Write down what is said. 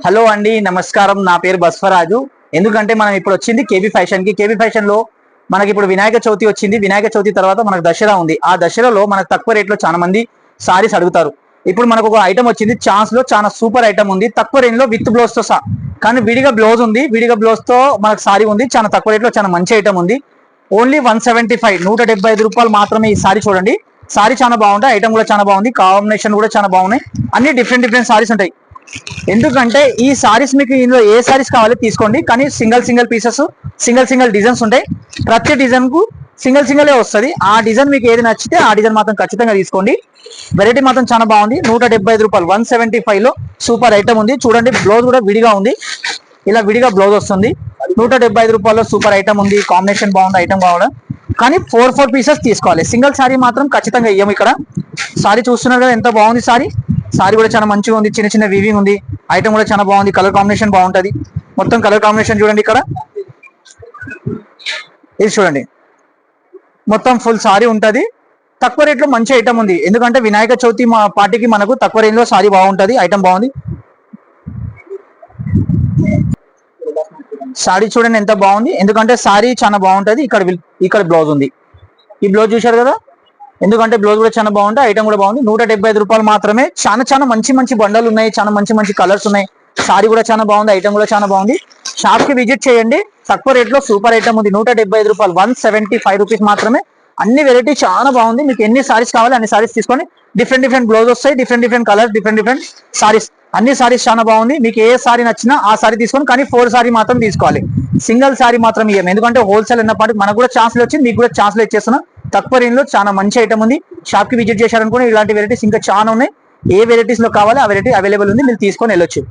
Hello అండి, నమస్కారం. నా పేరు బస్వరాజు. ఎందుకంటే మనం ఇప్పుడు వచ్చింది కేబీ ఫ్యాషన్ కి. కేబీ ఫ్యాషన్ లో మనకి ఇప్పుడు వినాయక చవితి వచ్చింది. వినాయక చవితి తర్వాత మనకు దసరా ఉంది. ఆ దసరాలో మనకు తక్కువ రేట్ లో చాలా మంది సారీస్ అడుగుతారు. ఇప్పుడు మనకు ఒక ఐటమ్ వచ్చింది, ఛాన్స్ లో చాలా సూపర్ ఐటమ్ ఉంది. తక్కువ రేంజ్ లో విత్ బ్లౌజ్ తో సహా, కానీ విడిగా బ్లౌజ్ ఉంది. విడిగా బ్లౌజ్ తో మనకు సారీ ఉంది. చాలా తక్కువ రేట్ లో చాలా మంచి ఐటమ్ ఉంది. ఓన్లీ 175, ₹175 మాత్రమే. ఈ సారీ చూడండి, సారీ చాలా బాగుంటాయి. ఐటమ్ కూడా చాలా బాగుంది. కాంబినేషన్ కూడా చాలా బాగున్నాయి. అన్ని డిఫరెంట్ డిఫరెంట్ సారీస్ ఉంటాయి. ఎందుకంటే ఈ సారీస్ మీకు ఇందులో ఏ సారీస్ కావాలో తీసుకోండి, కానీ single single pieces, single single designs ఉంటాయి. ప్రతి డిజైన్ కు సింగిల్ సింగిల్ వస్తుంది. ఆ డిజైన్ మీకు ఏది నచ్చితే ఆ డిజైన్ మాత్రం ఖచ్చితంగా తీసుకోండి. వెరైటీ మాత్రం చాలా బాగుంది. ₹175, 175 లో సూపర్ ఐటమ్ ఉంది. చూడండి, బ్లౌజ్ కూడా విడిగా ఉంది. ఇలా విడిగా బ్లౌజ్ వస్తుంది. ₹175 సూపర్ ఐటమ్ ఉంది. కాంబినేషన్ బాగుంది, ఐటమ్ బాగుంది. కానీ 4 పీసెస్ తీసుకోవాలి. సింగిల్ సారీ మాత్రం ఖచ్చితంగా ఇయ్యము. ఇక్కడ సారీ చూస్తున్నారు కదా, ఎంత బాగుంది సారీ. సారీ కూడా చాలా మంచిగా ఉంది. చిన్న చిన్న వీవింగ్ ఉంది. ఐటమ్ కూడా చాలా బాగుంది. కలర్ కాంబినేషన్ బాగుంటది. మొత్తం కలర్ కాంబినేషన్ చూడండి. ఇక్కడ ఇది చూడండి, మొత్తం ఫుల్ సారీ ఉంటది. తక్కువ రేట్ లో మంచి ఐటమ్ ఉంది. ఎందుకంటే వినాయక చవితి మా పార్టీకి మనకు తక్కువ రేంజ్ లో సారీ బాగుంటది. ఐటమ్ బాగుంది. సారీ చూడండి ఎంత బాగుంది. ఎందుకంటే సారీ చాలా బాగుంటది. ఇక్కడ బ్లౌజ్ ఉంది. ఈ బ్లౌజ్ చూశారు కదా, ఎందుకంటే బ్లౌజ్ కూడా చాలా బాగుంది. ఐటమ్ కూడా బాగుంది. ₹175 మాత్రమే. చాలా చాలా మంచి మంచి బండలు ఉన్నాయి. చాలా మంచి మంచి కలర్స్ ఉన్నాయి. సారీ కూడా చాలా బాగుంది. ఐటమ్ కూడా చాలా బాగుంది. షాప్ కి విజిట్ చేయండి. తక్కువ రేట్ లో సూపర్ ఐటమ్ ఉంది. ₹175, ₹175 మాత్రమే. అన్ని వెరైటీ చాలా బాగుంది. మీకు ఎన్ని సారీస్ కావాలి అన్ని సారీస్ తీసుకోండి. డిఫరెంట్ డిఫరెంట్ బ్లౌజ్ వస్తాయి. Different different colours, different different saris. అన్ని సారీస్ చాలా బాగుంది. మీకు ఏ సారీ నచ్చినా ఆ సారీ తీసుకోండి, కానీ 4 సారీ మాత్రం తీసుకోవాలి. సింగిల్ సారీ మాత్రం ఇవ్వం. ఎందుకంటే హోల్సేల్ అన్నపాటి మనకు కూడా ఛాన్స్లు వచ్చింది, మీకు కూడా ఛాన్స్లు ఇచ్చేస్తున్నా. తక్కువ రేంజ్ లో చాలా మంచి ఐటమ్ ఉంది. షాప్ కి విజిట్ చేశారనుకోండి, ఇలాంటి వెరైటీస్ ఇంకా చాలా ఉన్నాయి. ఏ వెరైటీస్ లో కావాలి ఆ వెరైటీ అవైలబుల్ ఉంది. మీరు తీసుకొని వెళ్ళొచ్చు.